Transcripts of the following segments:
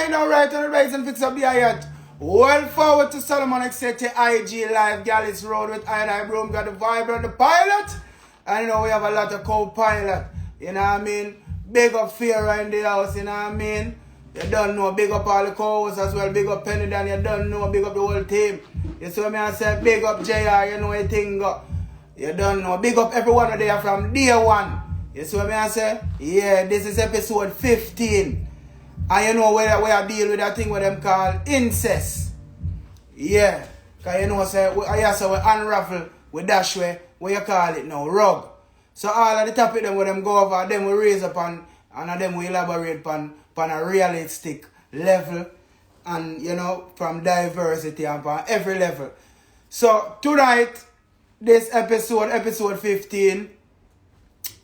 make no right on the rise and fix up the yet. Well forward to Solomon Exeter IG Live, GYALIS Road with I Broom, got the vibe on the pilot. And you know we have a lot of co-pilot. You know what I mean? Big up Fear in the house, you know what I mean? You don't know, big up all the co-hosts as well, big up Penny Dan, you don't know, big up the whole team. You see what I say? Big up JR, you know what thing go. You don't know, big up everyone there from day one. You see what I say? Yeah, this is episode 15. And you know where I deal with that thing what them call incest. Yeah. Because you know, say, I say we unravel with dash way, what you call it now, rug. So all of the topic them where them go over, them we raise up and them we elaborate on a realistic level. And you know, from diversity and from every level. So tonight, this episode 15,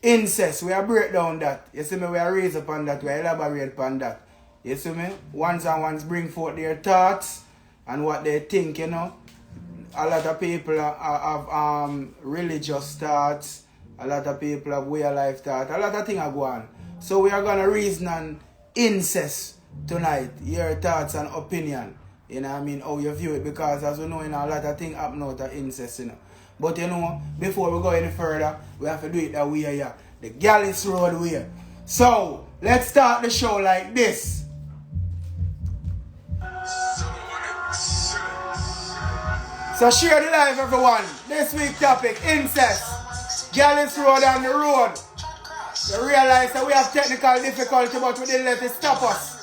incest, we are break down that. You see me, we are raise upon that, we are elaborate upon that. You see me? Ones and ones bring forth their thoughts and what they think, you know. A lot of people have religious thoughts. A lot of people have way of life thoughts. A lot of things are going on. So we are going to reason on incest tonight. Your thoughts and opinion. You know what I mean? How you view it. Because as we know, you know, a lot of things happen out of incest, you know. But you know, before we go any further, we have to do it that way here. The GYALIS Road way. So, let's start the show like this. So share the live, everyone. This week's topic, incest. GYALIS Road on the road. You realize that we have technical difficulty, but we didn't let it stop us.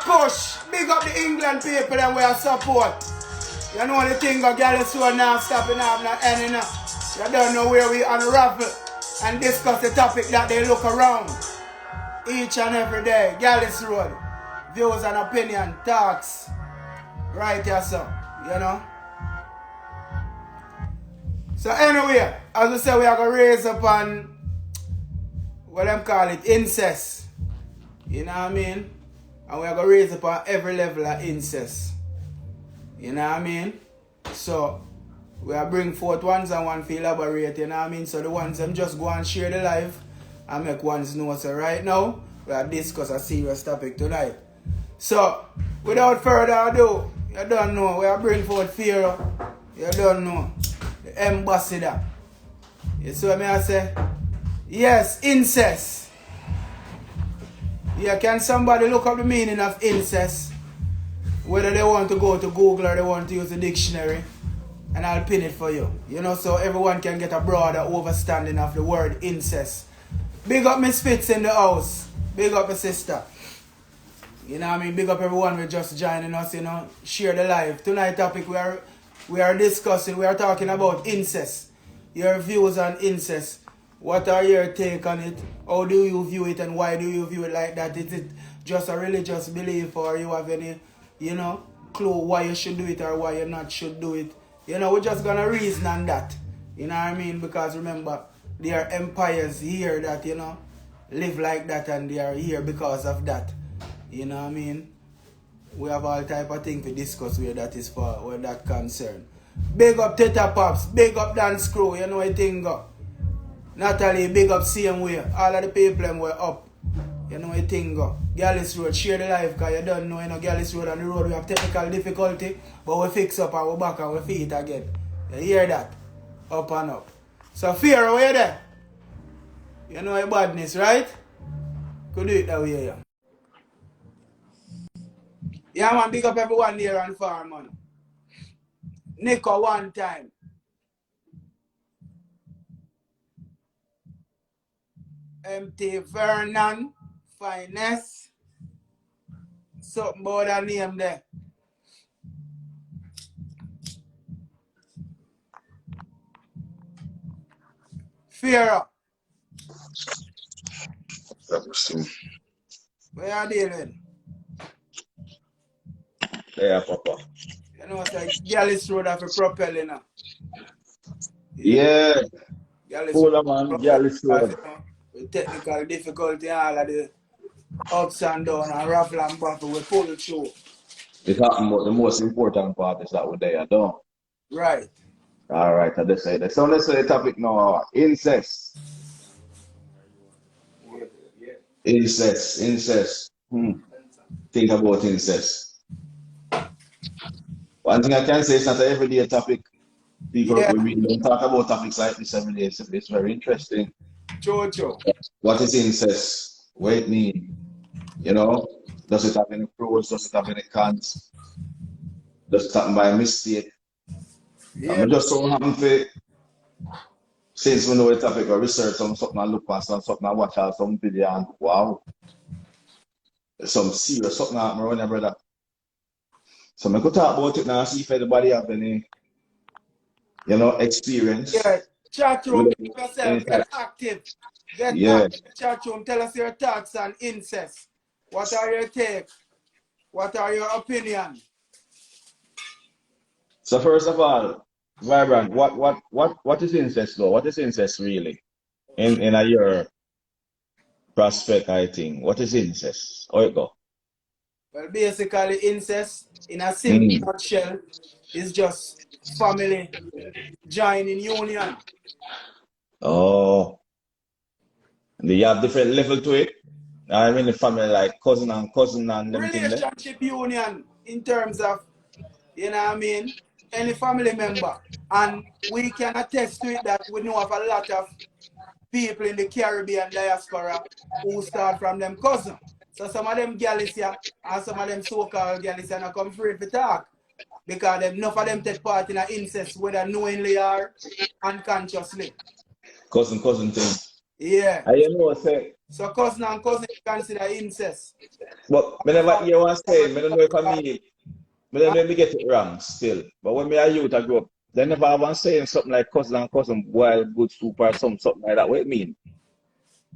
Push, big up the England people and we are support. You know the thing of GYALIS Road now stopping up no end enough. You don't know where we unravel and discuss the topic that they look around each and every day. GYALIS Road, views and opinion, thoughts, right here, so you know. So anyway, as we say, we are gonna raise up on what them call it, incest. You know what I mean? And we are going to raise up on every level of incest. You know what I mean? So, we are bring forth ones and one to elaborate, you know what I mean? So the ones them just go and share the live and make ones know. So right now, we are discuss a serious topic tonight. So, without further ado, you don't know, we are bring forth Fear. You don't know. The ambassador. You see what I say? Yes, incest. Yeah, can somebody look up the meaning of incest? Whether they want to go to Google or they want to use the dictionary. And I'll pin it for you. You know, so everyone can get a broader understanding of the word incest. Big up Miss Fitz in the house. Big up my sister. You know what I mean? Big up everyone who just joining us, you know. Share the live. Tonight topic we are discussing, we are talking about incest. Your views on incest. What are your take on it? How do you view it and why do you view it like that? Is it just a religious belief or you have any, you know, clue why you should do it or why you not should do it? You know, we're just going to reason on that. You know what I mean? Because remember, there are empires here that, you know, live like that and they are here because of that. You know what I mean? We have all type of things to discuss where that is for, where that concern. Big up Teta Pops, big up Dance Crew, you know what I think go. Natalie, big up same way. All of the people them were up. You know what I think go. GYALIS Road, share the life because you don't know, you know, GYALIS Road on the road we have technical difficulty, but we fix up and we back and we feed it again. You hear that? Up and up. So Fear, where you there? You know your badness, right? Could do it that way, yeah. Yeah man, big up everyone there on farm, man. Nico one time. MT Vernon, Finesse. Something about that name there. Fear. Where are you dealing? Yeah, Papa. You know, it's like GYALIS Road have a propel, you know. Yeah. GYALIS Cool, Road man. propel, GYALIS because, Road. you know, with technical difficulty and all of the ups and downs and raffle and battle, we pull it through. The most important part is that we're there, don't. Right. All right, I just say that. So let's say the topic now. Incest. Incest. Incest. Think about incest. One thing I can say is not an everyday topic. People, Yeah, we really don't talk about topics like this every day. It's very interesting. Jojo. What is incest? What it mean? You know? Does it have any pros? Does it have any cons? Does it happen by mistake? Yeah. I'm just so happy for, since we know the topic, I research on something I look past and something I watch out some video and wow, some serious something happen around there, brother. So I could talk about it now, see if anybody have any, experience Yeah. Chat room, with keep yourself, get it. active. Get Yeah. active. Chat room, tell us your thoughts on incest. What are your takes? What are your opinions? So first of all, Vibrant, what is incest though? What is incest really? In your prospect, I think. What is incest? How it go? Well, basically, incest, in a simple Mm. nutshell, is just family joining union. Oh, do you have different level to it? I mean the family like cousin and them thing there. Relationship union in terms of, you know what I mean, any family member. And we can attest to it that we know of a lot of people in the Caribbean diaspora who start from them cousins. So some of them gals here and some of them so-called gals here not come free to talk. Because enough of them take part in an incest, whether knowingly or unconsciously. Cousin thing. Yeah. I say, So cousin and cousin consider incest. but me never hear one say, me don't know if me don't know if me get it wrong still. But when me a youth I grew up, they never have one saying something like cousin and cousin wild good soup or something like that. What it mean?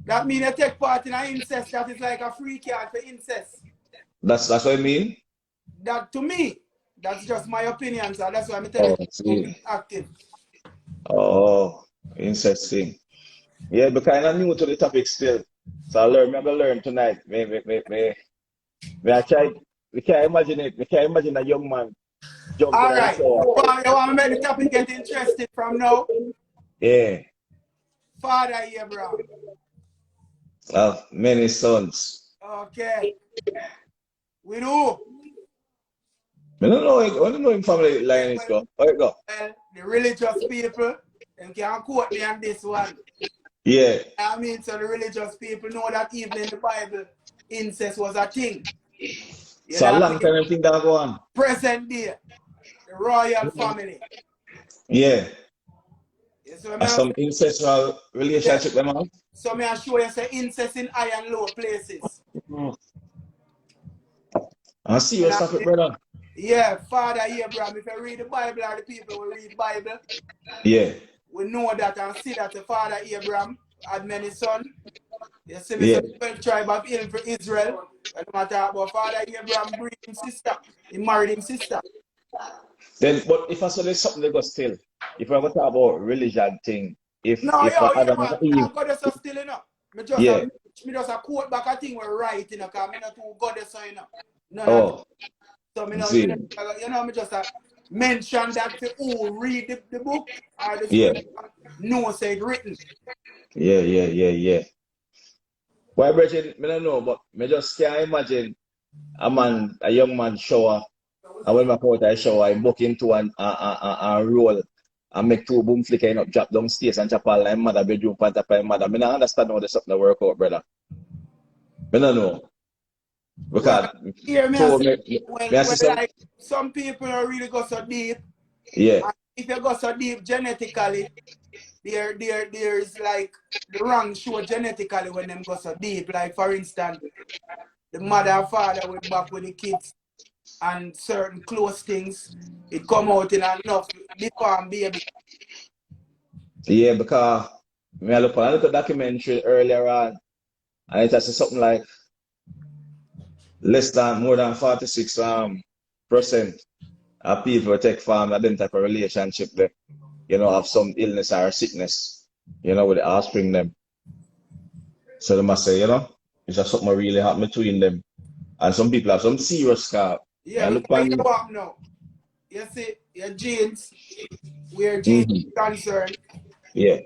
That means you take part in an incest that is like a free card for incest. That's what I mean? That to me, that's just my opinion, so that's why I'm telling Oh, you to see. get active. Oh, interesting. Yeah, but kind of new to the topic still. So I'm gonna learn tonight. Me I try, we can't imagine it. We can't imagine a young man jumping and Alright. so You want to make the topic get interesting from now? yeah. Father Abraham. Many sons. Okay. We do. I don't know him family line is go. Where it go? Well, the religious people, they can't quote me on this one. Yeah. I mean, so the religious people know that even in the Bible, incest was a thing. You So know a what I long mean? time thing that go on. Present day, the royal family. Yeah. So Some ancestral yeah. relationship them have. So may I show you say incest in high and low places. I see You your know stuff, what I mean? brother. Yeah, Father Abraham, if you read the Bible or the people who read Bible, Yeah. we know that and see that the Father Abraham had many sons. You see me Yeah. say 12 tribe of Israel. And no matter about Father Abraham breed him sister. He married him sister. Then, but if I saw there's something they go still, if I go talk about religion thing, No, if yo, yeah, Adam and man. Eve, I'm goddess are still enough. yeah, Me just a quote back a thing we're right, you know, because I'm not too goddess, you know. None of oh, so me know, see, me just mention that for who read the book or the yeah, scripture, know say it written. yeah. Why, Bridget, me don't know, but me just can't imagine a young man shower, and when I come out of the shower, I buck into a roll and make two boom flicker up, drop downstairs and chop all like mother bedroom pant up like mother. Me don't understand how there's something to work out, brother. Me don't know. Well, Because hear me, I so say, me I see some, like some people don't really go so deep. yeah, And if you go so deep genetically, there's like the wrong show genetically when them go so deep. Like for instance, the mother and father will back with the kids and certain close things, it come out in enough deformed baby. yeah, because I look at a documentary earlier on, and it has something like more than 46% people who take farm and them type of relationship there, you know, have some illness or sickness, you know, with the offspring them. So they must say, you know, it's just something really happened between them. And some people have some serious scar. Yeah, And but look you on, know what now? You see, your genes, where genes hmm are concerned, yeah,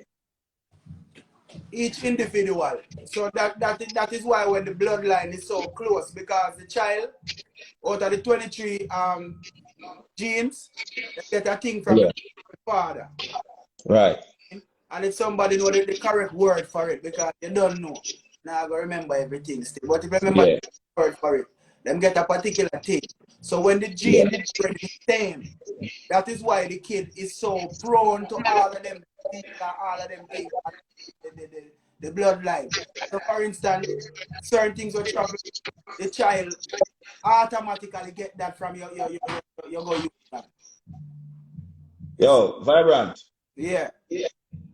each individual. So that is why when the bloodline is so close, because the child out of the 23 genes, they get a thing from the yeah, father. right, And if somebody know the correct word for it, because you don't know, now I go remember everything still. But if you remember yeah, the word for it, them get a particular thing. So when the yeah, gene is already the same, that is why the kid is so prone to all of them things and all of them things, the bloodline. So for instance, certain things will travel, the child automatically get that from your go use that. You see? Yo, Vibrant, Yeah.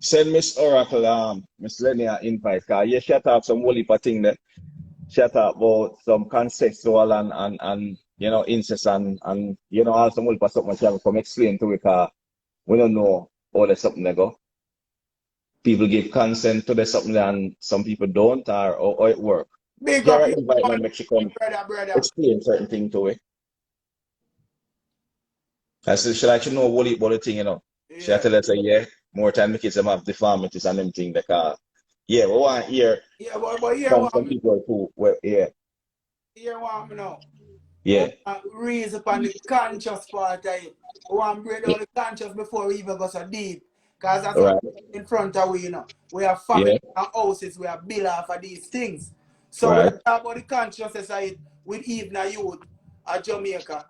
send Miss Oracle, Miss Lenny an invite, cause yeah, she talk some whole heap of thing there. She talk about some consensual and you know, incest and you know, all some whole heap of something she have to come explain to it, cause we don't know all the something they go. People give consent to the something and some people don't, or it work. Big Get up her you, invite me, make she come brother. explain certain thing to it. I said she like she know what about the thing, you know. She had Yeah. tell us say, yeah, more time the kids them have deformities and them thing because yeah, we want to hear Yeah, but here from what some me people who well, yeah, here what me know. yeah, Raise upon the conscious part of it. We want to break yeah, down the conscious before we even go so deep. Because as a right, in front of we, we have family yeah, and houses, we have bill off of these things. So we right, talk about the consciousness of it with even a youth at Jamaica.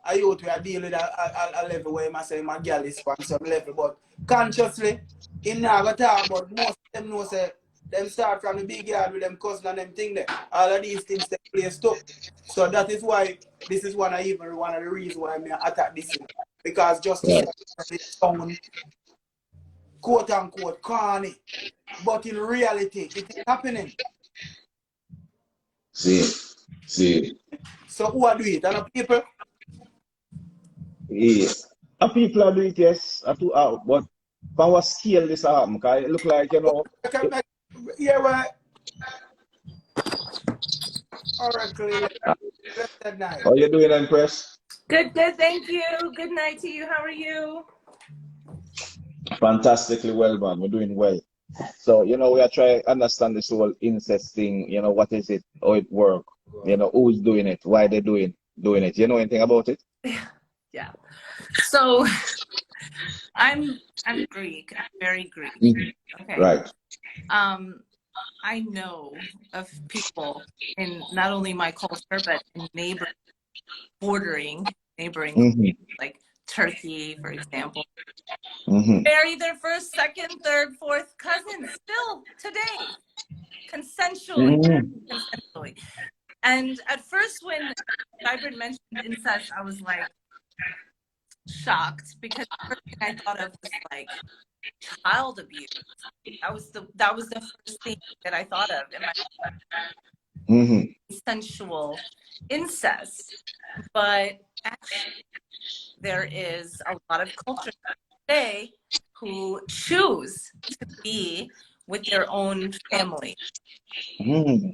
A youth we are dealing with a level where I say my girl is on some level. But consciously, in now we talk about most of them know say them start from the big yard with them cousin and them thing there. All of these things take place too. So that is why this is one of the reasons why I attack this thing. Because justice right. is sound quote unquote corny. But in reality, it is happening. See, see, So who are doing it? And the people, yeah. And people are doing it, yes, I do out, but from what scale this happen? Because it look like, you know, I can it, make yeah, well, Oracle blessed night. how you doing, Empress? Good, good. Thank you. Good night to you. How are you? Fantastically well, man. We're doing well. So, you know, we are trying to understand this whole incest thing. You know, what is it? How it work? You know, who is doing it? Why they doing it? You know anything about it? Yeah. So I'm Greek. I'm very Greek. Mhm. Okay. Right. I know of people in not only my culture but in neighboring hmm like Turkey, for example, hmm marry their first, second, third, fourth cousins still today, consensually. hmm Consensually. And at first when Vibrant mentioned incest, I was like shocked because the first thing I thought of was like child abuse. That was the first thing that I thought of in my hmm sensual incest. But actually, there is a lot of cultures today who choose to be with their own family. hmm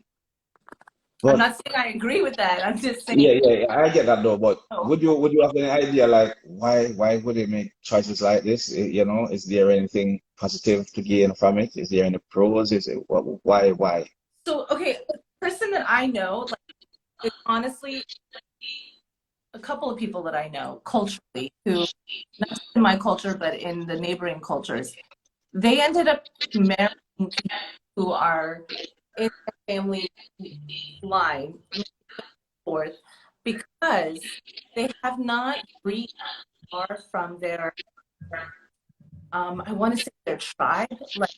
I'm But not saying I agree with that. I'm just saying, yeah, I get that though. But oh, would you have any idea like why would they make choices like this? You know, is there anything positive to gain from it? Is there any pros? Is it why? so okay. The person that I know, like, is honestly a couple of people that I know culturally who, not just in my culture, but in the neighboring cultures, they ended up marrying people who are in the family line forth because they have not reached far from their, I want to say their tribe, like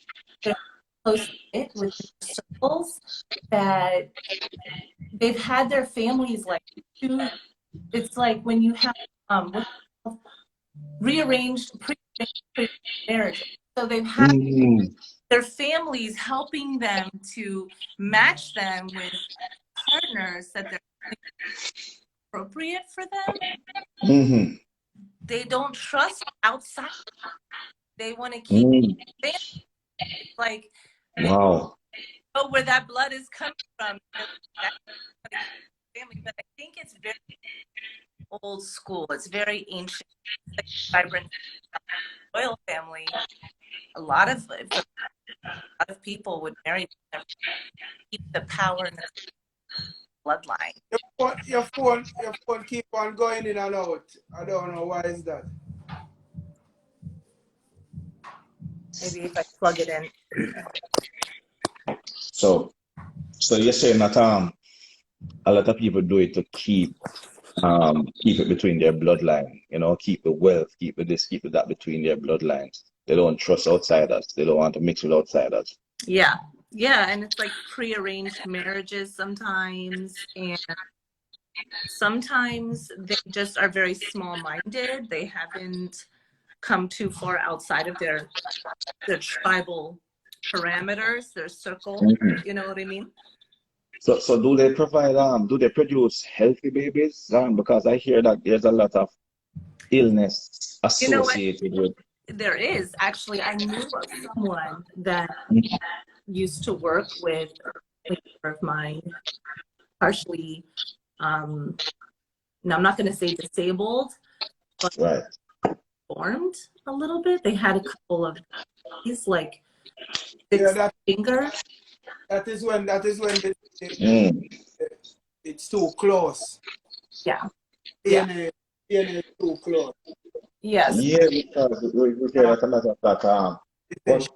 they're close knit within their circles that they've had their families like choose. It's like when you have what rearranged pre-arranged marriages. So they've had hmm their families helping them to match them with partners that they're appropriate for them. hmm they don't trust outside. They want to keep it like, wow. know where that blood is coming from. That's family, but I think it's very old school. It's very ancient, like vibrant royal family. A lot of people would marry them to keep the power in the bloodline. Your phone keep on going in and out. I don't know why is that. Maybe if I plug it in. So you're saying that a lot of people do it to keep it between their bloodline, you know, keep the wealth, keep the this, keep the that between their bloodlines. They don't trust outsiders. They don't want to mix with outsiders. Yeah. Yeah. And it's like prearranged marriages sometimes. And sometimes they just are very small-minded. They haven't come too far outside of their tribal parameters, their circle. You know what I mean? So do they provide do they produce healthy babies? Because I hear that there's a lot of illness associated with. There is actually. I knew of someone that used to work with a neighbor of mine, partially. Now I'm not going to say disabled, but Right. formed a little bit. They had a couple of these like six fingers. That is when it's too close. Yeah. DNA is too close. Yes. Yeah, because we hear that a lot of that. But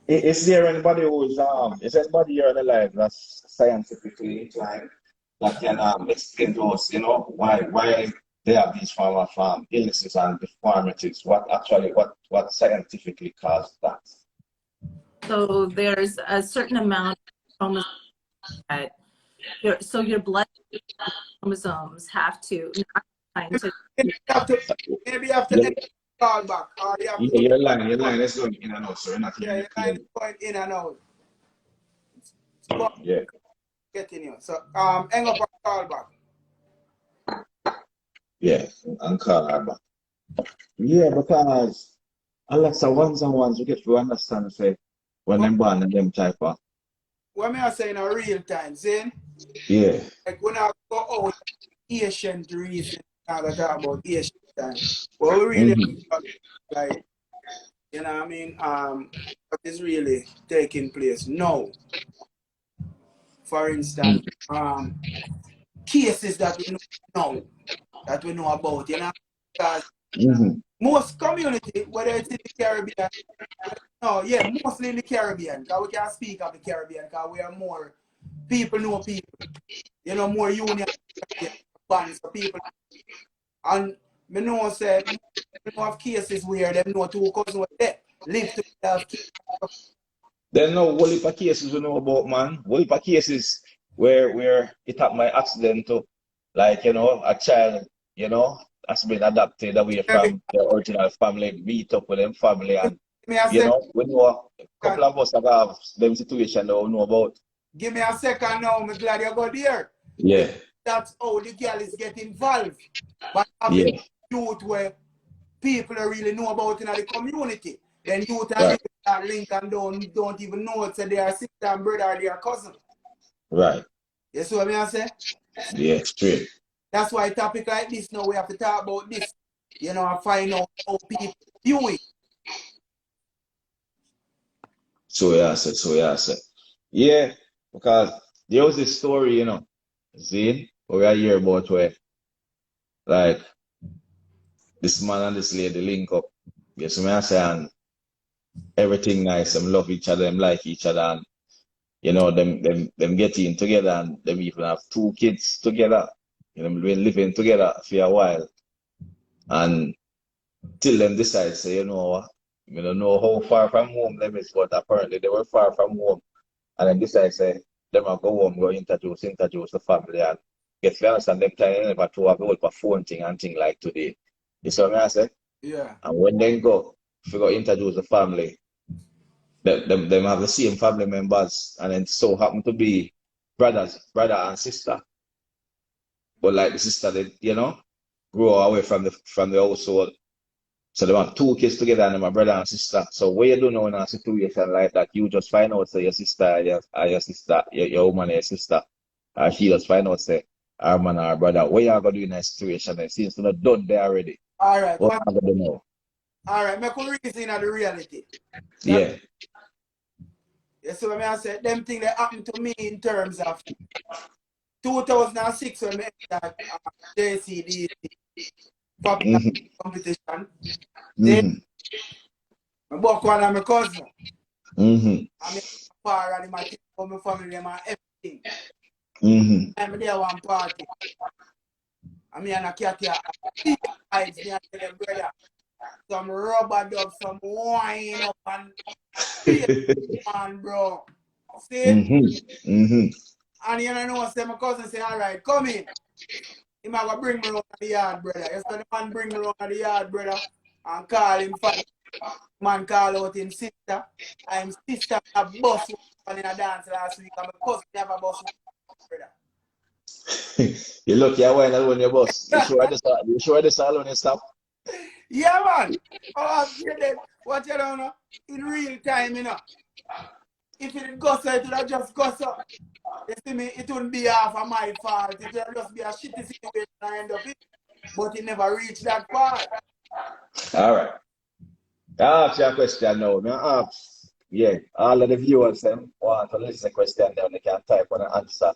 is there anybody who is anybody here in the life that's scientifically inclined that can explain to us, you know, why they have these form of illnesses and deformities? What scientifically caused that? So there's a certain amount of chromosomes that your blood chromosomes have to. Maybe after call back. Or you have to Your line is going in and out, so you're not hearing it your line clearly. is going in and out. Yeah. Getting you. So hang up and call back. Yeah, and call her back. Yeah, because a lot of ones and ones we get to understand, say, when them born and them type of. What me I say in a real time, see? Yeah. Like when I go out, ancient reason, I talk about ancient time. But we really like, you know what I mean? What is really taking place now. For instance, cases that we know about, you know, because most community, whether it's in the Caribbean, mostly in the Caribbean, because we can speak of the Caribbean, because we are more people know people, you know, more union bands of people. And me know say, we know of cases where them know two cousins were dead, live together. There's no whole heap of cases we know about, man. Whole heap of cases where it happened by accident to, like, you know, a child, you know, has been adopted away from the original family, meet up with them family, and you know, we know a couple of us that have them situation that we know about. Give me a second now, I'm glad you got there. Yeah. That's how the girl is get involved. But having youth where people really know about in the community. Then youth and youth that link and don't even know it's their sister and brother or their cousin. Right. You see what I say? Yeah, straight. That's why a topic like this now we have to talk about this. You know, and find out how people view it. So yeah. Yeah, because there was this story, you know, see, where I hear about where like this man and this lady link up. Yes, I say, and everything nice, them love each other, them like each other, and you know, them get in together, and them even have 2 kids together. You know, been living together for a while. And till them decide, say, you know, we don't know how far from home them is, but apparently they were far from home. And then decide, say, them will go home, go introduce the family, and get to understand them kind of never to have a phone thing and thing like today. You see what I say? Yeah. And when they go, if you go introduce the family, them have the same family members, and then so happen to be brother and sister. But like the sister, they, you know, grow away from the household. So they have two kids together and my brother and sister. So what you do now in a situation like that, you just find out say your sister, your sister, your woman, your sister, or she just find out say our man or our brother. What you are gonna do in that situation? It seems to not done there already. All right. What are gonna do now? All right, make a reason of the reality. Yeah. Yes, so when I said them things that happened to me in terms of 2006 when I that JCD popular competition. Mm-hmm. I bought one of my cousin. Mm-hmm. I mean, far and my take for my family, them and everything. Mm-hmm. I'm there one party. I mean, and a cat here, vibes me and tell them, brother, some rubber dub, some wine up and man, bro. See? Mm-hmm. Mm-hmm. And you know, say my cousin say, all right, come in. He might go bring me around the yard, brother. You so the man bring me around the yard, brother, and call him for man call out him sister. I'm sister a bus in a dance last week, and my cousin have a bus, brother. You look, you're wearing alone your boss. You sure this all on your stuff? Yeah, man. Oh, I'm kidding. What you know, in real time, you know. If it goes so, it would have just go so. You see me, it wouldn't be half of my fault. It would just be a shitty situation I end up in. But it never reached that far. All right. I'll ask you a question now. Yeah, all of the viewers them want to listen to the question then they can type on the answer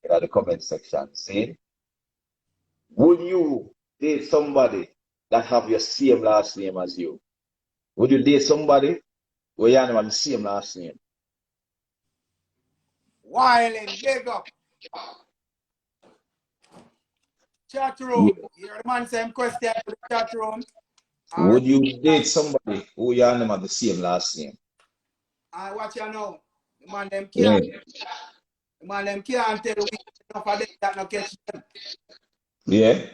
in the comment section. See? Would you date somebody that have your same last name as you? Would you date somebody where you have the same last name? Wilding, big up. Chat room. You hear the man same question to the chat room. Would you date somebody who you have the same last name? I watch you know. The man them Yeah. can't. The man them can't tell the week enough of them that no catch them. Yeah.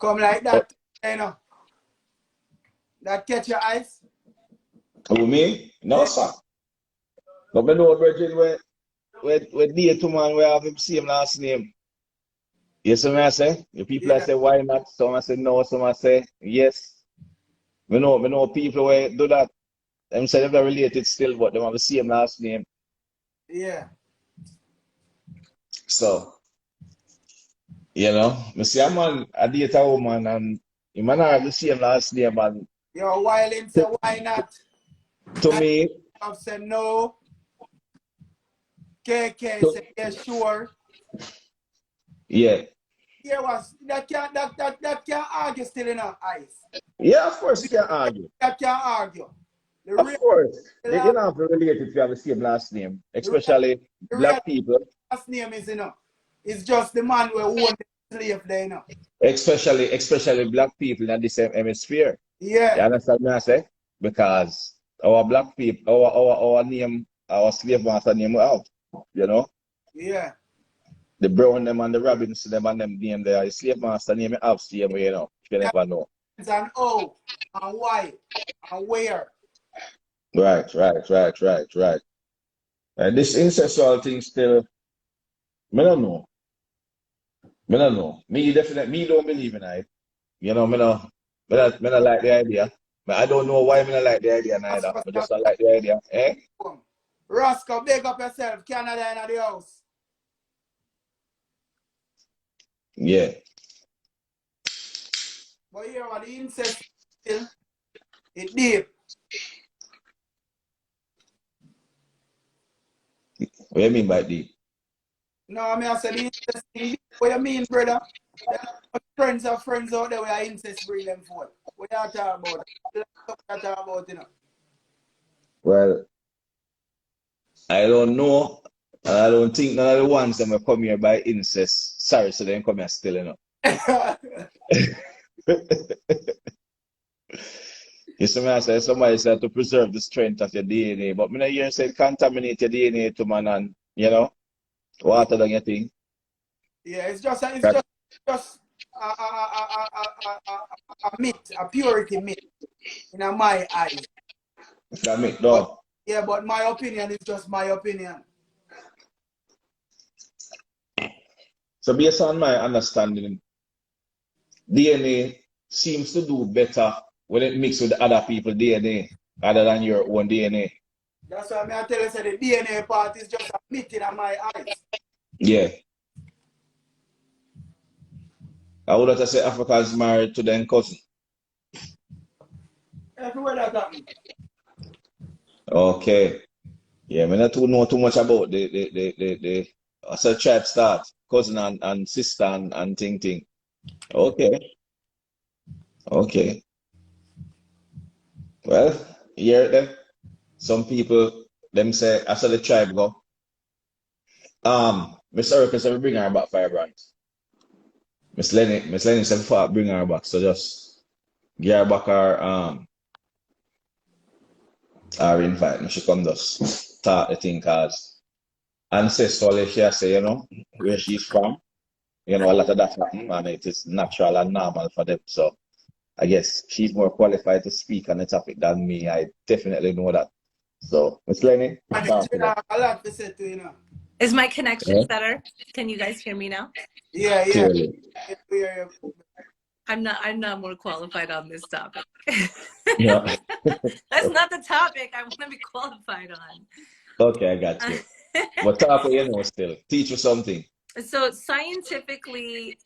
Come like that, you know. That catch your eyes. Who me? No, sir. But I know, Virgin, we date two man we have the same last name. Yes, some I say. The people I say why not? Some I say no. Some I say yes. We know people who do that. Them say they're related still, but they have the same last name. Yeah. So, you know, I see a man, I date a woman, and he might not have the same last name. And Yo, Wilding say why not? to me, I've said no. KK to, said yeah, sure. yeah. Yeah, was that can't argue still in our eyes. Yeah, of course you can argue. That can't argue. The Of real course. the You last, don't have to relate if you have the same last name, the real, especially the real black people. last name is it's just the man who owned the slave there, Especially black people in the same hemisphere. Yeah. You understand what I say? Because our black people, our name, our slave master name out. You know? Yeah. The Brown them and the Robinson them and them name there. The slave master name out same way, you know. You never know. It's an O and why and where. Right. And this ancestral thing still, I don't know. Me don't believe in it. You know, me not like the idea. But I don't know why me not like the idea neither. I just don't like the idea. Eh? Roscoe, big up yourself. Canada in the house. Yeah. But here what the incest still, it deep. What do you mean by deep? No, I mean I said the incest thing. What you mean, brother? Friends are friends out there where incest bring them forth. What you talking about? What you talking about, you know? Well, I don't know. And I don't think none of the ones that will come here by incest. Sorry, so they come here still, you know. You see me, I say somebody said to preserve the strength of your DNA, but me not hear say contaminate your DNA to man and water down your thing. Yeah, it's just a myth, a purity myth in my eyes. That make no. Yeah, but my opinion is just my opinion. So based on my understanding, DNA seems to do better when it mixes with other people's DNA rather than your own DNA. That's why I tell you say the DNA part is just a meeting in my eyes. Yeah. I would have to say Africa is married to their cousin. Everywhere that happens. Okay. Yeah, I not too know too much about the as a tribe start, cousin and sister and thing. Okay. Okay. Well, here them. Some people them say after the tribe go. Miss Erica said we bring her back 5 grand. Miss Lenny said before I bring her back. So just give her back our invite and she come just start the thing cause ancestrally she say, where she's from, a lot of that happen and it is natural and normal for them. So I guess she's more qualified to speak on the topic than me. I definitely know that. So Miss Lenny, talk to them. A lot to say to Is my connection Yeah, better? Can you guys hear me now? Yeah. clearly. I'm not more qualified on this topic. Yeah. That's not the topic I want to be qualified on. Okay, I got you. But talk still. Teach you something. So scientifically,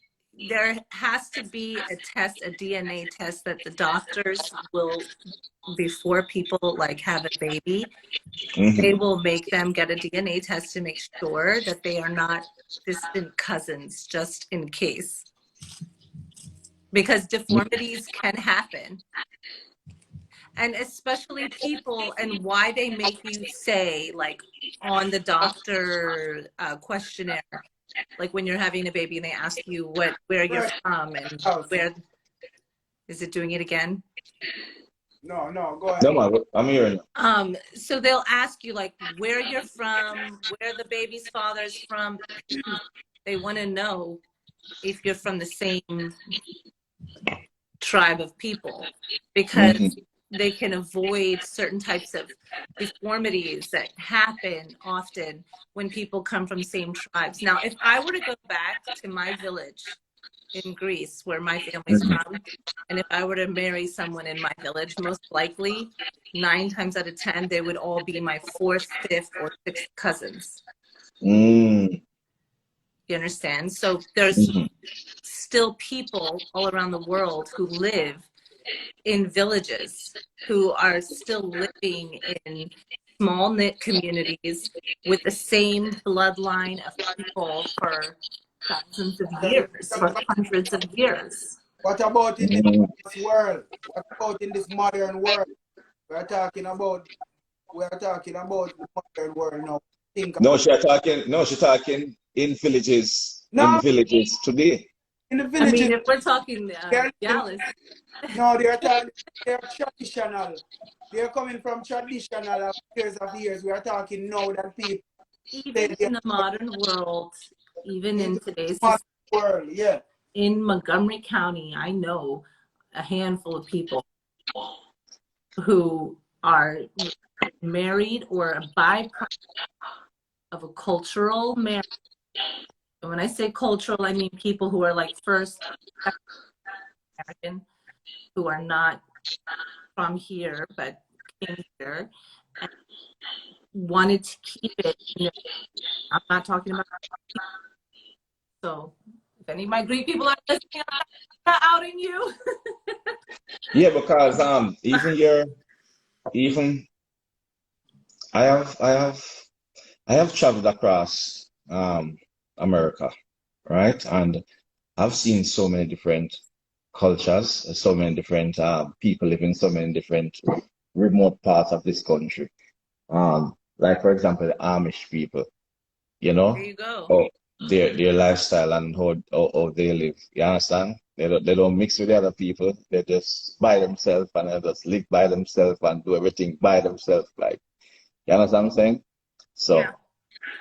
there has to be a test, a DNA test that the doctors will, before people like have a baby, they will make them get a DNA test to make sure that they are not distant cousins, just in case. Because deformities can happen. And especially people, and why they make you say, like on the doctor questionnaire, like when you're having a baby and they ask you where you're from and where, is it doing it again? No, go ahead. No, I'm hearing you. So they'll ask you like where you're from, where the baby's father's from. They want to know if you're from the same tribe of people, because they can avoid certain types of deformities that happen often when people come from same tribes. Now, if I were to go back to my village in Greece, where my family's from, and if I were to marry someone in my village, most likely 9 times out of 10, they would all be my 4th, 5th, or 6th cousins. You understand? So there's still people all around the world who live in villages, who are still living in small knit communities with the same bloodline of people for thousands of years, for hundreds of years. What about in this world? What about in this modern world? We're talking about the modern world now. She's talking in villages. No. In villages today. In the I villages. mean, if we're talking GYALIS. No, they're traditional. They're coming from traditional years of years. We are talking now that people. Even in the modern world, even in today's world, yeah. In Montgomery County, I know a handful of people who are married or a byproduct of a cultural marriage. And when I say cultural, I mean people who are like first American, who are not from here but came here and wanted to keep it. I'm not talking about. So if any of my Greek people are listening, I'm not outing you. Yeah, because even I have traveled across America, right? And I've seen so many different cultures, so many different people living so many different remote parts of this country. Like for example, the Amish people, There you go. oh, their lifestyle and how they live. You understand? They don't mix with the other people. They just by themselves and they just live by themselves and do everything by themselves. Like, you understand what I'm saying? So Yeah.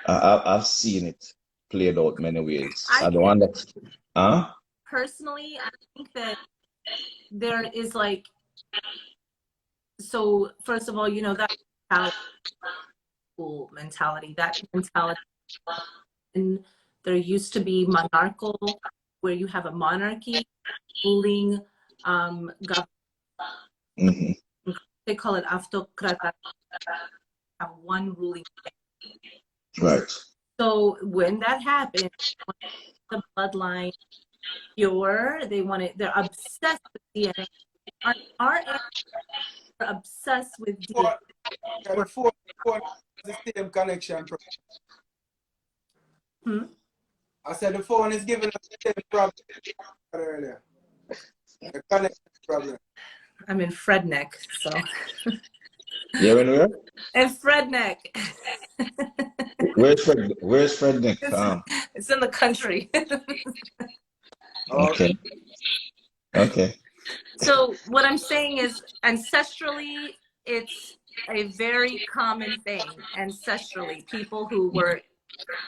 I've seen it played out many ways. I don't understand. Personally, I think that there is like, so first of all, that mentality in There used to be monarchical, where you have a monarchy ruling government. They call it autocrata, have one ruling. Right. So when that happened, the bloodline pure, they're obsessed with DNA. Our are obsessed with DNA. The phone is the same connection. I said the phone is giving us the same problem earlier. The connection problem. I'm in Fredneck, so. You're in where? In Fredneck. Where's Frednick? It's in the country. Okay. Okay. So what I'm saying is, ancestrally, it's a very common thing. Ancestrally, people who were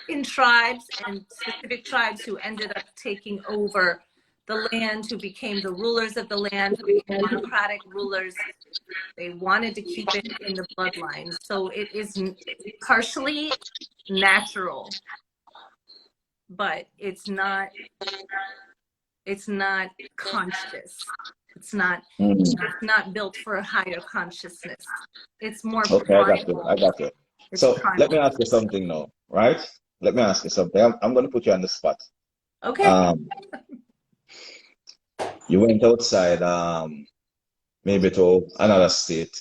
in tribes and specific tribes who ended up taking over the land, who became the rulers of the land, who became democratic rulers, they wanted to keep it in the bloodline. So it is partially natural, but it's not conscious. It's not built for a higher consciousness. It's more primal. I got you. So primal. let me ask you something now, right? Let me ask you something. I'm going to put you on the spot. Okay. You went outside, maybe to another state,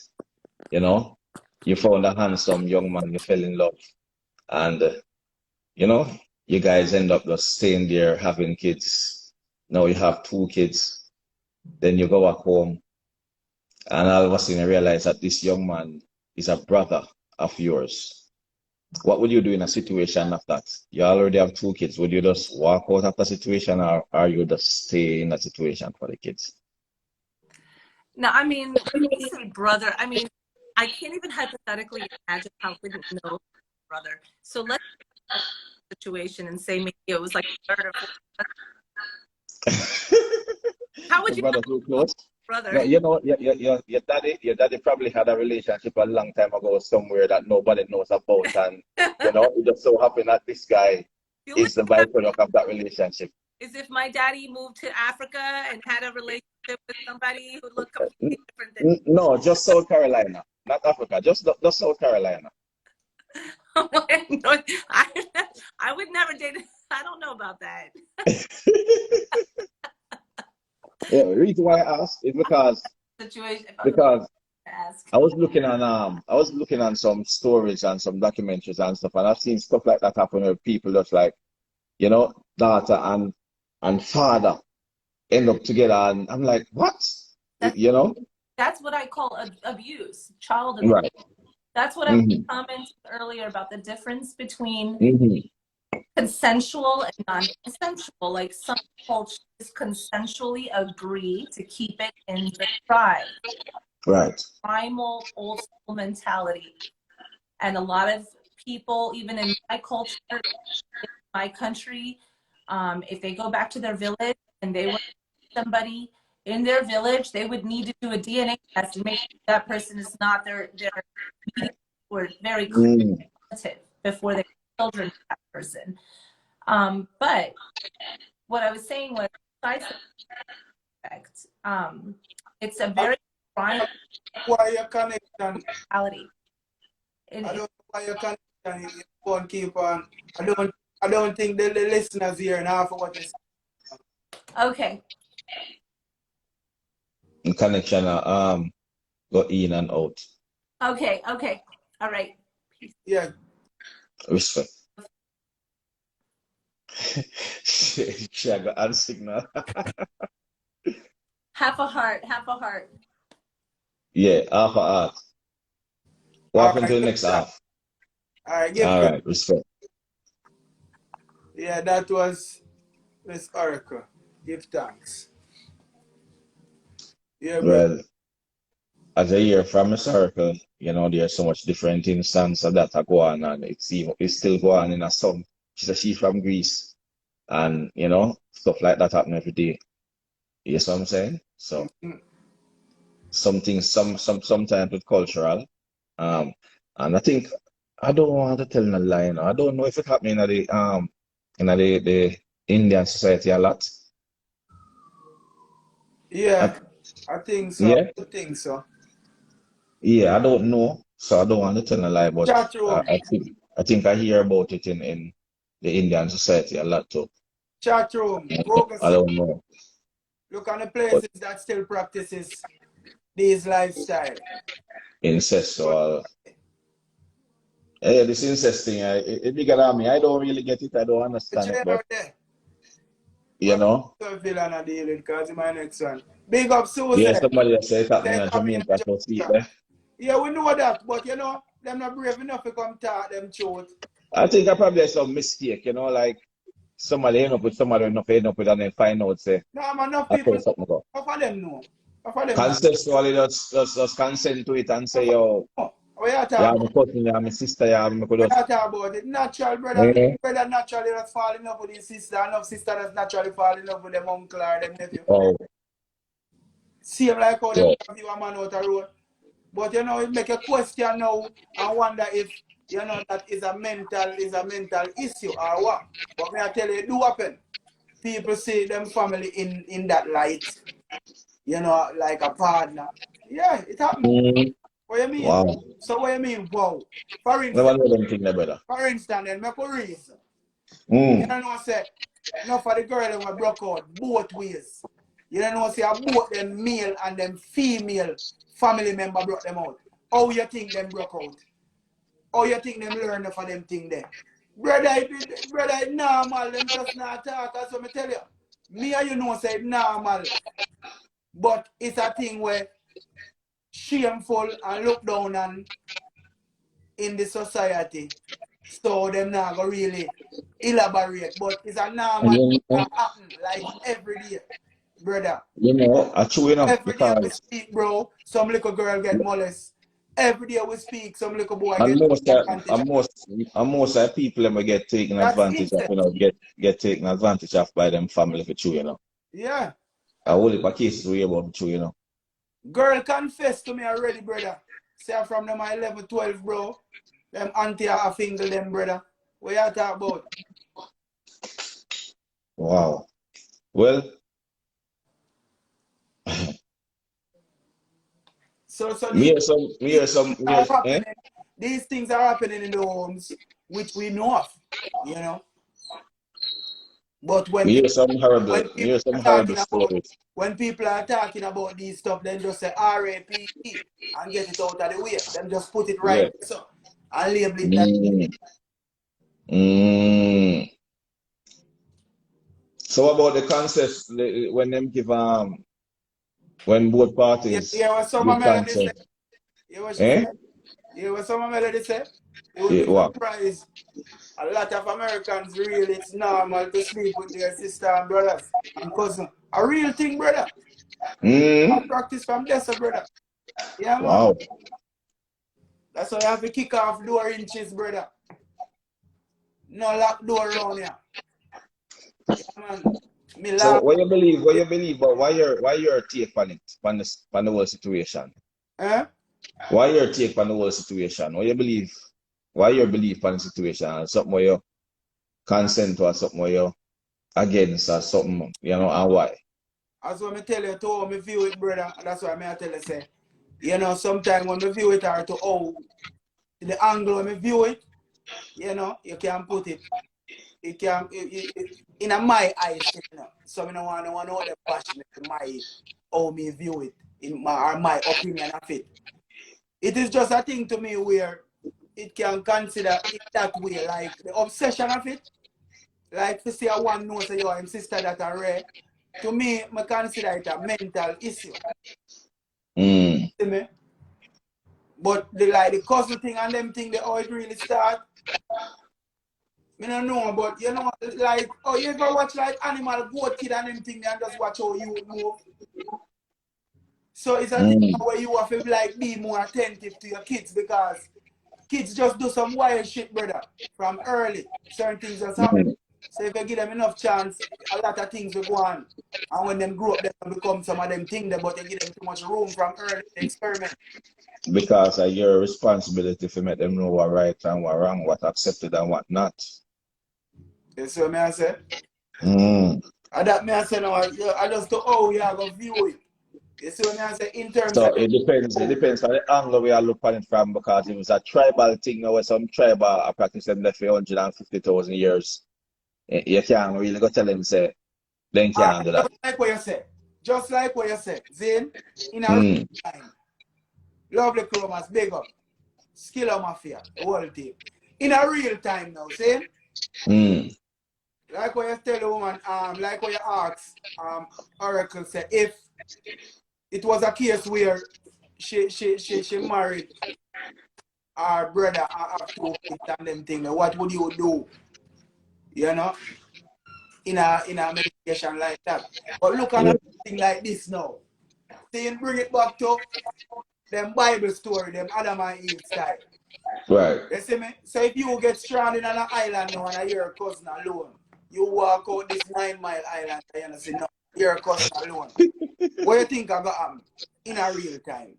you know, you found a handsome young man, you fell in love, and, you know, you guys end up just staying there, having kids. Now you have 2 kids. Then you go back home, and all of a sudden you realize that this young man is a brother of yours. What would you do in a situation like that? You already have 2 kids. Would you just walk out of the situation, or you just stay in that situation for the kids? No, I mean, when you say brother, I mean, I can't even hypothetically imagine how I wouldn't know brother. So let's situation and say maybe it was like a third or fourth. How would you brother too close? Brother. No, you know, your daddy probably had a relationship a long time ago somewhere that nobody knows about, and you know, it just so happened that this guy is the byproduct of that relationship. Is if my daddy moved to Africa and had a relationship with somebody who looked completely different than No, just South Carolina, not Africa, just South Carolina. I would never date. I don't know about that. Yeah, the reason why I asked is because I was looking on some stories and some documentaries and stuff, and I've seen stuff like that happen where people just like, you know, daughter and father end up together, and I'm like, what? You know? That's what I call abuse, child abuse. Right. That's what I commented earlier about the difference between consensual and non-consensual. Like some cultures consensually agree to keep it in the tribe. Right. Primal, old school mentality. And a lot of people, even in my culture, in my country, if they go back to their village and they want somebody in their village, they would need to do a DNA test to make sure that person is not their or very relative before they have children with that person. But what I was saying was, besides the effect, it's a very primal Why your connection? reality. I don't know why your connection is going keep on. I don't think the listeners here now for what you say. Okay. The connection go in and out. Okay. All right. Yeah. Respect. She got hand signal. Half a heart. Yeah, half a heart. What happened to the next half? All right, respect. Yeah, that was Miss Oracle. Give thanks. Yeah, well, as I hear from Miss Oracle, you know, there's so much different instances that are going on, and it's still going on in a some. She's from Greece, and you know, stuff like that happen every day. You know what I'm saying? So sometimes it's cultural. And I think I don't want to tell a lie. I don't know if it's happening at the in the Indian society a lot. Yeah, I think so. Yeah, I think so. yeah, I don't know, so I don't want to tell a lie, but Chat room. I think I hear about it in the Indian society a lot too. Chat room. Google I search. don't know. Look on the But places that still practices these lifestyle. incest But or yeah, this incest thing, it bigger than me. I don't really get it. I don't understand it, but there. you know, So feel on a deal because my next one. Big up yeah, Susan. somebody that say it happening Say it in happening Jamaica, so see in there. Yeah, we know that, but you know, them not brave enough to come talk them truth. I think I probably had some mistake, you know, like somebody end up with somebody enough end up with and then find out say No, man, enough I people, say something about. half of them know. Half of them not. Consensually just consent to it and Half say, of yo, them know. What you talk yeah, about? my cousin, yeah, my sister, yeah, me could What just you talk about? The natural brother, eh, brother naturally just fall in love with his sister, enough sister that's naturally fall in love with them uncle or them nephew. oh, Same like how them yeah. view a man out the road. But you know, it make a question now and wonder if you know that is a mental issue or what. But me I tell you, it do happen. People see them family in that light, you know, like a partner. Yeah, it happened. Mm, What you mean? wow. So what you mean, wow? For Never instance, know them thing there, brother. then make a reason. You Mm. don't know say enough for the girl that were broke out both ways. You don't know say both them male and them female family member brought them out. How you think them broke out? How you think them learn for them thing there? Brother, it normal, them just not talk, as what me tell you. Me and you know say it normal. But it's a thing where shameful and look down on in the society. So them not go really elaborate. But it's a And normal thing that happen like every day, brother. you know, I true enough Every day we because speak, bro, some little girl get molested. Every day we speak, some little boy and get most advantage. and most of the people them will get taken That's advantage of, incest. you know, get taken advantage of by them family for true, you know. Yeah. I whole heap of cases we hear about true, you know. Girl confess to me already, brother. Say I'm from them 11, 12, bro. Them auntie are a finger them, brother. What you talk about? Wow. Well, So me hear some, me these hear some, things me hear, are eh? happening. These things are happening in the homes, which we know of, you know. But Me hear some horrible, when me people hear some are horrible talking about stories. these stuff, then just say RAPE and get it out of the way. Then just put it Yeah. right so and label it that. Mm. Mm. So about the concept when them give when both parties Yeah, what some give melody say. consent, You what she eh? said? You what some melody say? You would Yeah, be what? surprised. A lot of Americans really it's normal to sleep with their sister and brothers and cousin. A real thing, brother. I Mm. practice from there, so brother. Yeah, man. Wow. That's why you have to kick off door inches, brother. No lock door around here. Yeah, man. Me So laugh. what you believe? What you believe? But why your take on it? On the whole situation? Eh? Why your take on the whole situation? What you believe? Why your belief on the situation? Something where you consent or something where you against or something, you know, and why? As what me tell you to how me view it, brother. And that's why me I tell you say, you know, sometimes when me view it or to how the angle when me view it, you know, you can put it. It can in my eyes, you know. So I don't want to passionate my how me view it in my opinion of it. It is just a thing to me where it can consider it that way, like the obsession of it. Like to say I one knows that your sister that are rare. To me, I consider it a mental issue. Mm. See me? But the cousin thing and them thing, they how it really start. I don't know, but you know, like, oh, you ever watch like Animal Goat Kid and them thing and just watch how you move? So it's a thing Mm. where you have to like be more attentive to your kids because kids just do some wild shit, brother, from early. Certain things just happen. Mm. So if you give them enough chance, a lot of things will go on. And when them grow up, they will become some of them things, but you give them too much room from early to experiment. Because of your responsibility to make them know what right and what wrong, what accepted and what not. You see what I say? Mm. And that me I say now, I just to how you are going to view it. You see what I say? In terms So of it depends on the angle we are looking at it from, because it was a tribal thing now where some tribal are practicing there for 150,000 years. You can't really go tell them say they can't do that. just like what you say. Just like what you say. Zane, in a real Mm. time. Lovely Chromas, big up. Skiller Mafia, the whole team. In a real time now, see? Mm. Like what you tell the woman, like what you ask, Oracle said, if it was a case where she married her brother and have 2 kids and them thing, what would you do? You know? In a medication like that. But look at Yeah. a thing like this now. See, bring it back to them Bible story, them Adam and Eve style. Right. You see me? So if you get stranded on an island now and you're a cousin alone, you walk out this 9 Mile island and you say, no, you're a cousin alone. What do you think I got happen in a real time?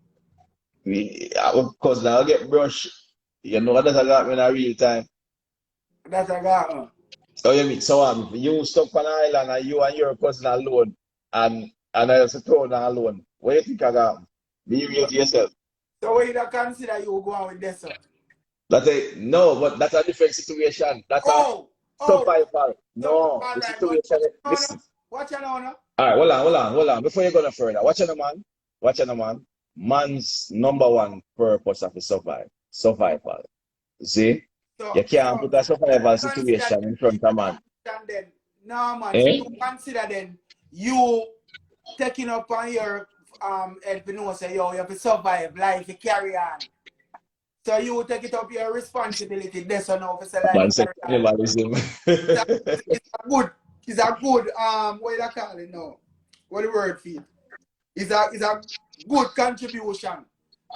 Because now I get brushed. You know that I got in a real time. That's a got So you mean so you stuck on an island and you and your cousin alone, and I was thrown alone. What do you think I got? Be real to yourself. So what you don't consider you go on with this? That's a no, but that's a different situation. That's a Oh, survival. so No, all the right, but situation. Listen. watch it now. All right, hold on. Before you go no further, watch it, man. Watch it, man. Man's number one purpose of the survival. See, you can't put a survival Consider situation in front of man. then, no man, so Eh? you consider then you taking up on your head to know say yo, you have to survive life, you carry on. So you take it up your responsibility, this or no for say life Man say carry on. cannibalism. It's a good what you call it now? What the word for it? It's a good contribution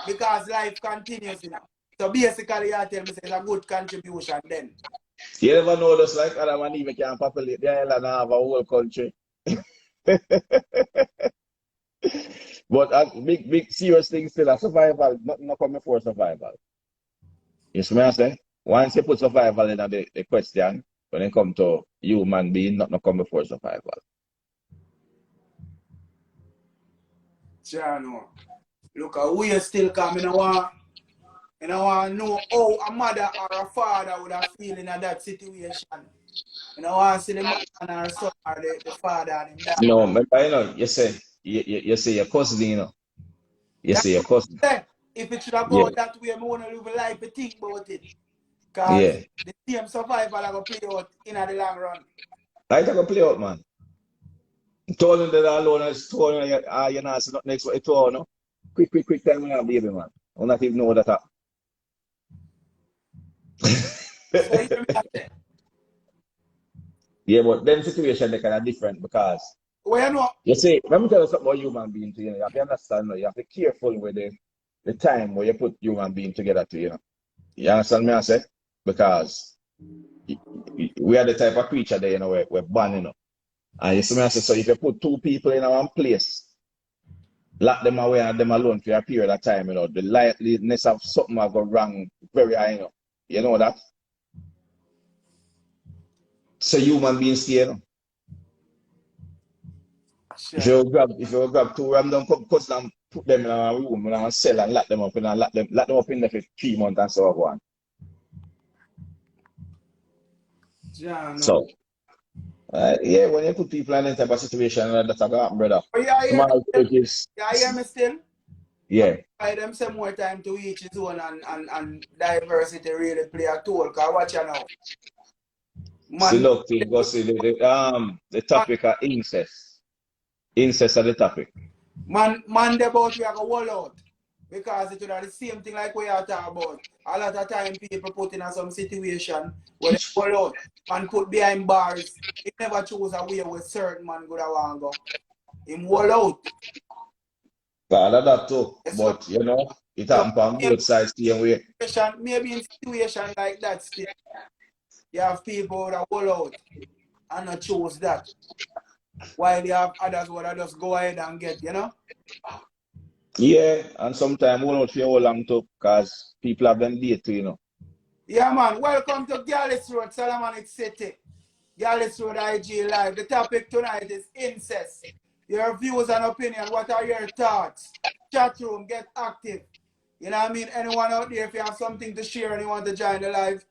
because life continues, you know. So basically you tell me say it's a good contribution then. You never know just like Adam and Eve can populate the island and have a whole country. But big serious thing still a survival, not coming for survival. You see what I'm saying? Once you put survival in the question, when it comes to human being, not coming for survival. Sure, no. Look, we still coming. I want to know how a mother or a father would have feel in that situation. I want to see the mother and her son or the father and him dad. No, remember, you say your cousin, You say your cousin. If it should have Yeah. gone that way, I want to live a life to think about it. Because Yeah. the same survival are going to play out in the long run. I take a play out, man. Told him that alone is told him you're not next what it told, no? Quick time now, baby, man. I not even know what that happened. So you hear me say? Yeah, but them situation they kind of different because Well, you know, you see, let me tell you something about human being to you. You have to understand, you have to be careful with the time where you put human being together to, You understand me I say? Because we are the type of creature that, we're born, And you see me I say, so if you put 2 people in one place, lock them away and them alone for a period of time, the likeliness of something will go wrong very high, You know that? So human beings stay, sure. If you grab 2 random cousins and put them in a room and sell and lock them up and lock them up in there for 3 months and so on. Yeah, no. So yeah, when you put people in that type of situation, that's a happen, brother. But yeah, Small churches. I hear me still. Yeah. I them some more time to each his own and diversity really play a toll. Cause watch you now. See, Man, look, go see the topic of incest. Incest are the topic. man, they about we are go wall out. Because it would have the same thing like we are talking about. A lot of time people put in some situation where they wall out and put behind bars. He never choose a way where certain man go want go. Him wall out. All of that too. Yes, But it so, happens on both sides the same way. maybe in situation like that still, you have people that wall out and not choose that. While you have others who are just go ahead and get, Yeah, and sometimes we don't feel long too because people have them date too, Yeah, man. Welcome to GYALIS Road, Solomonic City. GYALIS ROAD IG Live. The topic tonight is incest. Your views and opinion. What are your thoughts? Chat room, get active. You know what I mean? Anyone out there, if you have something to share and you want to join the live,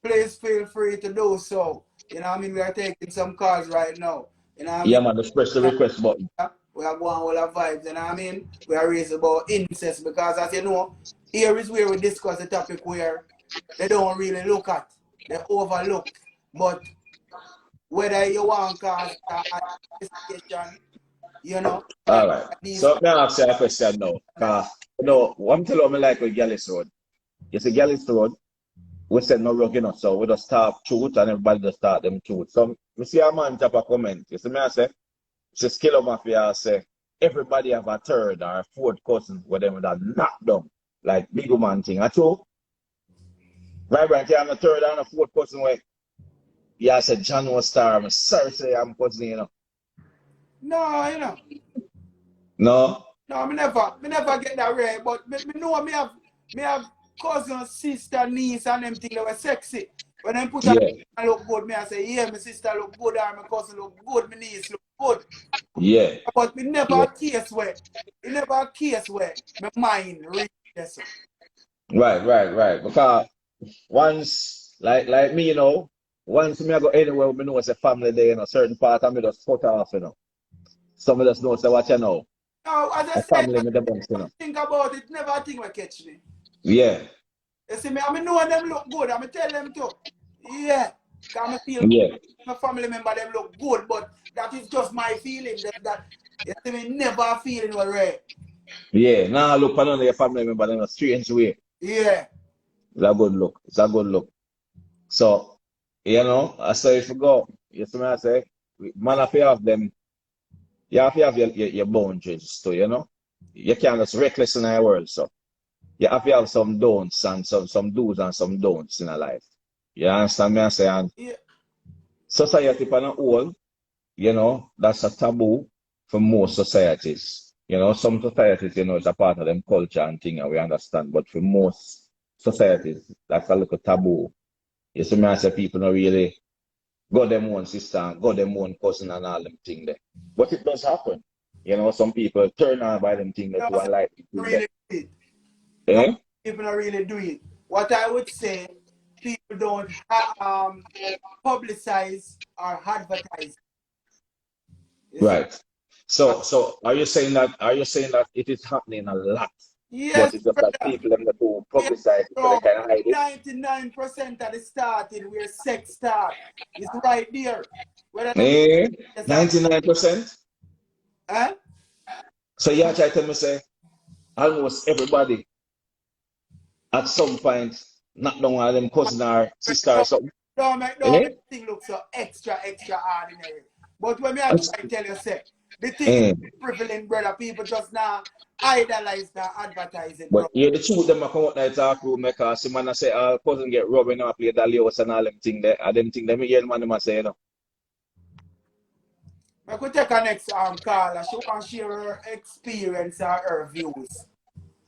please feel free to do so. You know what I mean? We are taking some calls right now. You know what I mean? Yeah, man, just press the request button. We are going all our vibes, you know what I mean? We are raising about incest because, as you know, here is where we discuss the topic where they don't really look at, they overlook. But whether you want cause investigation, you know. All right. So now I ask you a question now. You know, one thing I like with GYALIS Road. You see, GYALIS Road, we said no rug, you know, so we just talk truth and everybody just start them truth. So we see a man type of comment. You see me I say, it's Killer Mafia say, everybody have a third or a fourth cousin where them that knock down. Like big man thing. I true? Right, you have a third and a fourth cousin where yeah, I said John was star. I'm sorry say I'm cousin, you know. No, you know. No? No, me never get that right. But me know me have cousin, sister, niece, and them things that were sexy. When them put on look good, me I say, yeah, my sister look good, or my cousin look good, my niece look good. Yeah. But me never a case where, my mind read this. Right. Because once, like me, you know, once me I go anywhere, me know it's a family day, you know, certain part of me just cut off, you know. Some of us know, say, what you know. No, as I a said, family me the bunch, you know. think about it, never a thing will catch me. Yeah. You see me, I mean, know them look good, I tell them to. Yeah. Because I feel my family member them look good, but that is just my feeling. That you see me, never feeling well right. Yeah, now look on your family member in a strange way. Yeah. It's a good look. It's a good look. So, you know, I say if you go, you see me I say, man, if you have them, you have to have your boundaries too, you know. You can't just reckless in our world, so you have to have some don'ts and some do's and some don'ts in our life. You understand me I say? And society on a whole, you know, that's a taboo for most societies. You know, some societies, you know, it's a part of them culture and thing, and we understand. But for most societies, that's a little taboo. You see me I say people don't really go them one sister, go them one cousin and all them thing there. But it does happen. You know, some people turn on by them thing that one like really do it. Eh? People don't really do it. What I would say, people don't publicize or advertise. Right. So are you saying that it is happening a lot? Yes, but it's just that people them that do publicize it so they can hide it. 99% of the starting where sex start is right there. 99%? Huh? So you try to tell me say almost everybody at some point knock down one of them cousin or sister or something. Don't make the thing look so extra ordinary. But when me I try to tell you say the thing is prevalent, brother. People just now idolize the advertising. But yeah, the truth them come out there talk room because see man I say all cousin get rubbing up play Dalios and all them thing there. And them thing them hear the man them say, you know. I could take a next call. She want to share her experience or her views.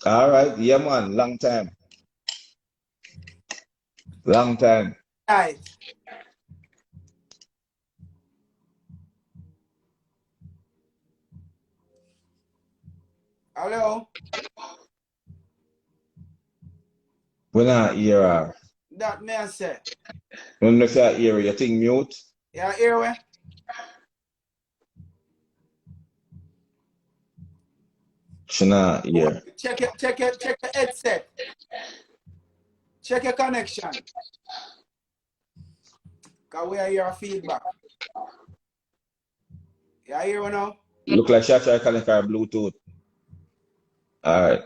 All right, yeah man, long time. Right. Hello? We not hear her. That may I say. When you say hear you think mute? Yeah, hear we? She not hear. Check your headset. Check your connection. Because we hear feedback. You hear me now? Look like she try connect her Bluetooth. Alright.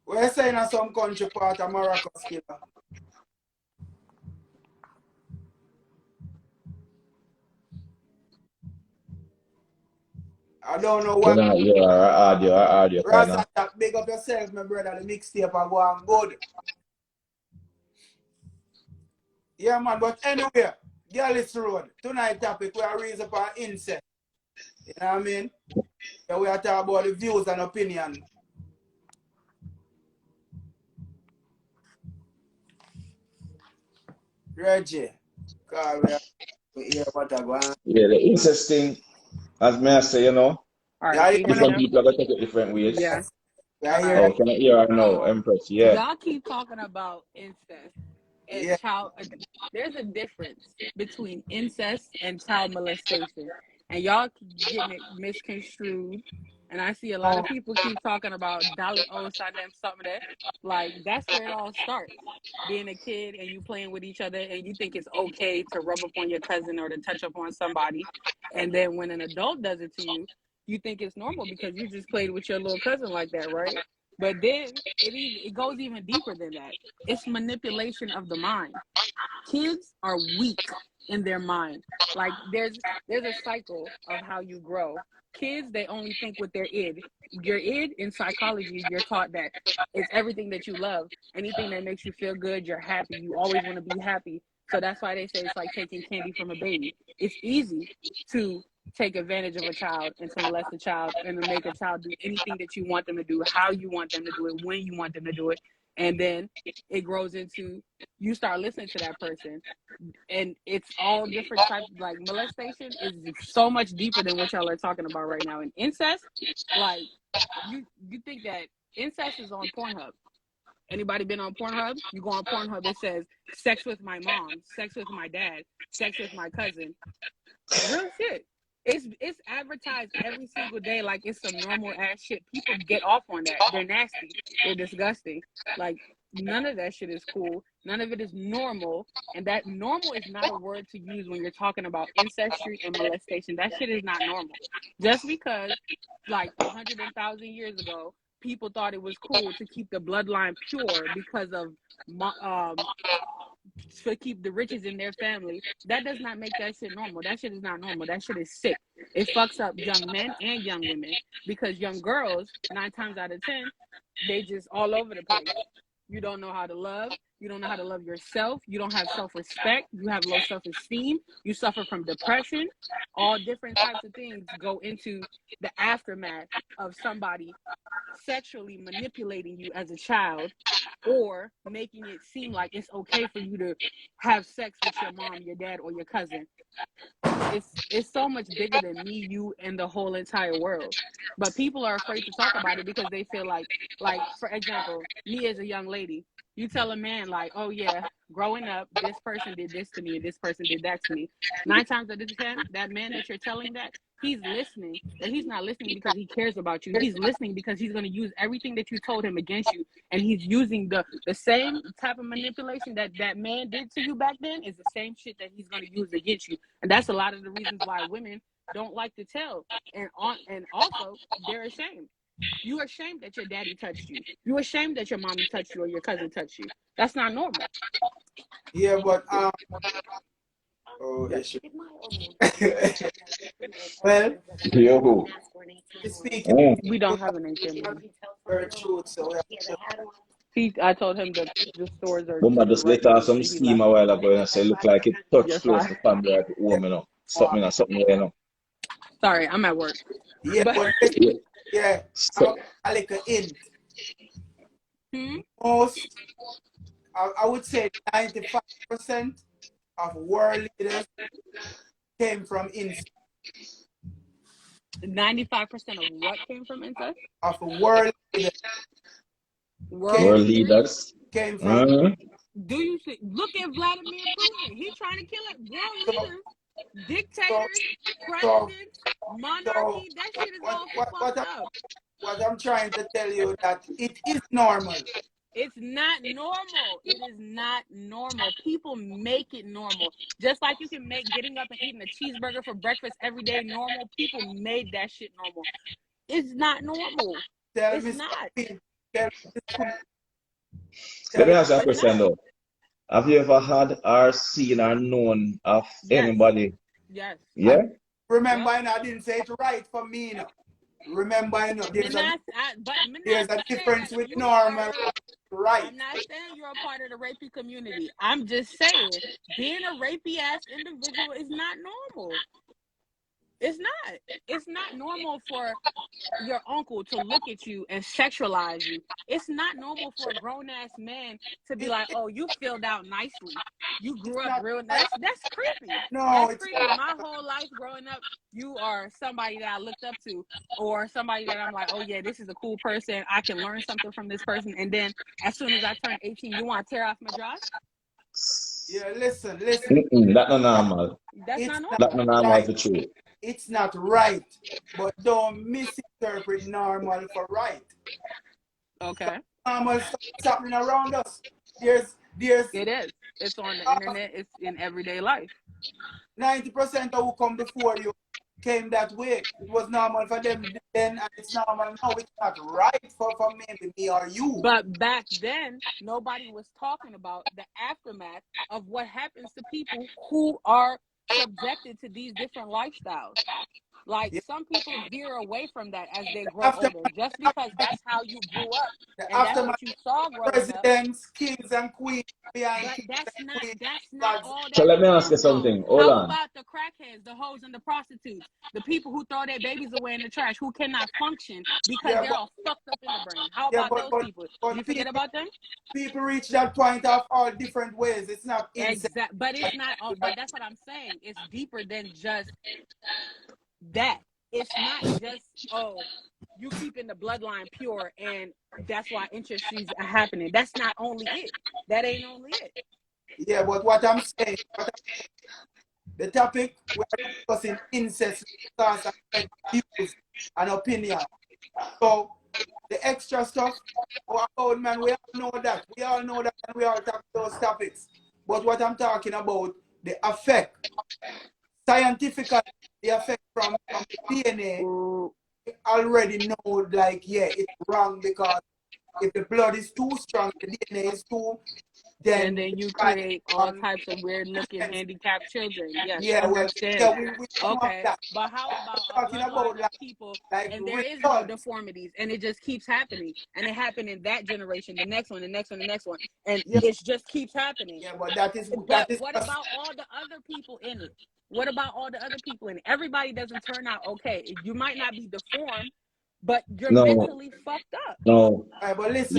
We're saying in some country part of Morocco still. I don't know what. Cannot hear her audio. Rasa, big up yourself, my brother. The mixtape are going good. Yeah, man, but anyway, GYALIS Road. Tonight topic, we are raising up our incest. You know what I mean? Yeah, we are talking about the views and opinion. Reggie. God, we hear what I go on. Yeah, the incest thing, as may I say, All right, Yeah, can you you hear me different now? people are going to take it different ways. Yeah. yes. Yeah, All I hear right. that. Oh, can I hear her now, Um, Empress? Yeah. y'all keep talking about incest and Yeah. child. There's a difference between incest and child molestation, and y'all keep getting it misconstrued. And I see a lot Oh, of people keep talking about Dolly O sign them something that, like, that's where it all starts. Being a kid and you playing with each other, and you think it's okay to rub up on your cousin or to touch up on somebody, and then when an adult does it to you, you think it's normal because you just played with your little cousin like that, right? But then it goes even deeper than that. It's manipulation of the mind. Kids are weak in their mind. Like there's a cycle of how you grow. Kids, they only think with their id. Your id in psychology, you're taught that it's everything that you love. Anything that makes you feel good, you're happy. You always want to be happy. So that's why they say it's like taking candy from a baby. It's easy to take advantage of a child and to molest a child and to make a child do anything that you want them to do, how you want them to do it, when you want them to do it. And then it grows into you start listening to that person, and it's all different types. Like molestation is so much deeper than what y'all are talking about right now. And incest, like you think that incest is on Pornhub. Anybody been on Pornhub? You go on Pornhub, it says sex with my mom, sex with my dad, sex with my cousin. Real shit. It's advertised every single day like it's some normal ass shit. People get off on that. They're nasty. They're disgusting. Like none of that shit is cool. None of it is normal. And that normal is not a word to use when you're talking about ancestry and molestation. That shit is not normal. Just because like 100,000 years ago, people thought it was cool to keep the bloodline pure because of to keep the riches in their family, that does not make that shit normal. That shit is not normal. That shit is sick. It fucks up young men and young women because young girls, 9 times out of 10, they just all over the place. You don't know how to love. You don't know how to love yourself. You don't have self-respect. You have low self-esteem. You suffer from depression. All different types of things go into the aftermath of somebody sexually manipulating you as a child or making it seem like it's okay for you to have sex with your mom, your dad, or your cousin. It's so much bigger than me, you, and the whole entire world. But people are afraid to talk about it because they feel like for example, me as a young lady, you tell a man like, oh yeah, growing up, this person did this to me and this person did that to me. 9 times out of 10, that man that you're telling that, he's listening, but he's not listening because he cares about you. He's listening because he's going to use everything that you told him against you, and he's using the same type of manipulation that that man did to you back then is the same shit that he's going to use against you. And that's a lot of the reasons why women don't like to tell, and also they're ashamed. You're ashamed that your daddy touched you. You're ashamed that your mommy touched you or your cousin touched you. That's not normal. yeah, but oh, issue. Well, Yo. speaking Mm. We don't have an AK money. very true, so we have to. I told him that the stores are Woman to the just right let of out me, some so he steam left. a while ago and say, look like it touched You're close fine. to family at home, Yeah, Something there, Sorry, I'm at work. yeah, But but Yeah. yeah, So, I like a hint. hmm? Most, I would say 95% of world leaders came from incest. 95% of what came from incest? Of world leaders came, World world leaders? leaders. came from. Mm. Do you see? Look at Vladimir Putin. He's trying to kill it. World So, leaders, so, dictators, so, presidents, so monarchy. That shit is what, all what, what, fucked I'm, up. what I'm trying to tell you that it is normal. It's not normal. It is not normal. People make it normal. Just like you can make getting up and eating a cheeseburger for breakfast every day normal. People made that shit normal. It's not normal. Tell It's me not. something. Tell me, Let tell me me. ask you a It's question not. though. Have you ever had or seen or known of Yes. anybody? Yes. I Yeah? remember, Yep. I didn't say it right for me. Remember, But there's a saying difference that with you normal are. right. I'm not saying you're a part of the rapey community. I'm just saying being a rapey ass individual is not normal. It's not. It's not normal for your uncle to look at you and sexualize you. It's not normal for a grown-ass man to be like, oh, you filled out nicely. You It's grew up not real. right. That's creepy. No, That's it's creepy. My whole life growing up, you are somebody that I looked up to, or somebody that I'm like, oh yeah, this is a cool person. I can learn something from this person. And then as soon as I turn 18, you want to tear off my jaw? yeah. Listen. That not normal. That's It's not not That normal. not normal right. for true. It's not right. But don't misinterpret normal for right. Okay. Normal stuff is happening around us. There's It is. It's on the internet. It's in everyday life. 90% of who come before you came that way. It was normal for them then, and it's normal now. It's not right for maybe me or you. But back then, nobody was talking about the aftermath of what happens to people who are subjected to these different lifestyles. Like, some people veer away from that as they grow older, just because that's how you grew up and that's what you saw growing up. Presidents, kings, and queens behind But kings that's and not queens. all So that let me ask you important though. something. Hold How on. about the crackheads, the hoes, and the prostitutes, the people who throw their babies away in the trash, who cannot function because they're all fucked up in the brain? How about those people? You forget about them? People reach that point of all different ways. It's not Exact, but it's not. But that's what I'm saying. It's deeper than just that. It's not just, oh, you keeping the bloodline pure and that's why intricacies are happening. That's not only it. That ain't only it. Yeah, but what I'm saying, the topic we're discussing incest, because and views and opinion. So the extra stuff, about man, we all know that. We all know that, and we all talk those topics. But what I'm talking about, the effect, scientifically, the effect from DNA, already know, like, yeah, it's wrong, because if the blood is too strong, the DNA is too, and then you create all types of weird looking handicapped children. Yes, yeah, understand. well, yeah, we Okay, that. but how about a Talking bloodline about of people like and there is results. no deformities and it just keeps happening and it happened in that generation, the next one, the next one, the next one, and it just keeps happening. Yeah, but that is what about all the other people in it? What about all the other people in it? Everybody doesn't turn out okay. You might not be deformed, but you're mentally fucked up. No. Right, but listen,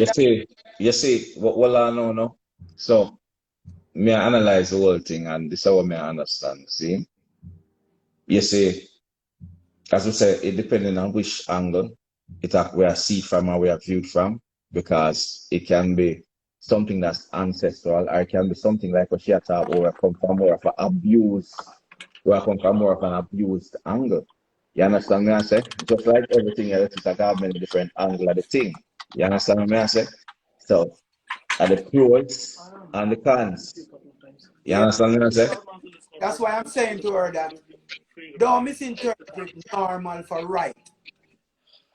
You see, what I know, no? So, me I analyze the whole thing, and this is how me I understand. See? You see, as we say, it depending on which angle we are see from or we are viewed from, because it can be something that's ancestral, or it can be something like what she talk, or we come from more of an abuse, or come from more of an abused angle. You understand me I say? Just like everything else, it's like I have many different angles of the thing. You understand me I say? So, are the pros and the cons. You understand what I say? that's why I'm saying to her that don't misinterpret normal for right.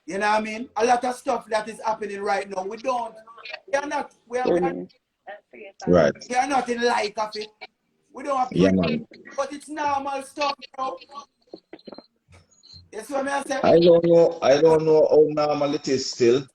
You know what I mean? A lot of stuff that is happening right now, we are not Right. we are not in like of it. We don't appreciate it, but it's normal stuff, You see what I say? I don't know how normal it is still,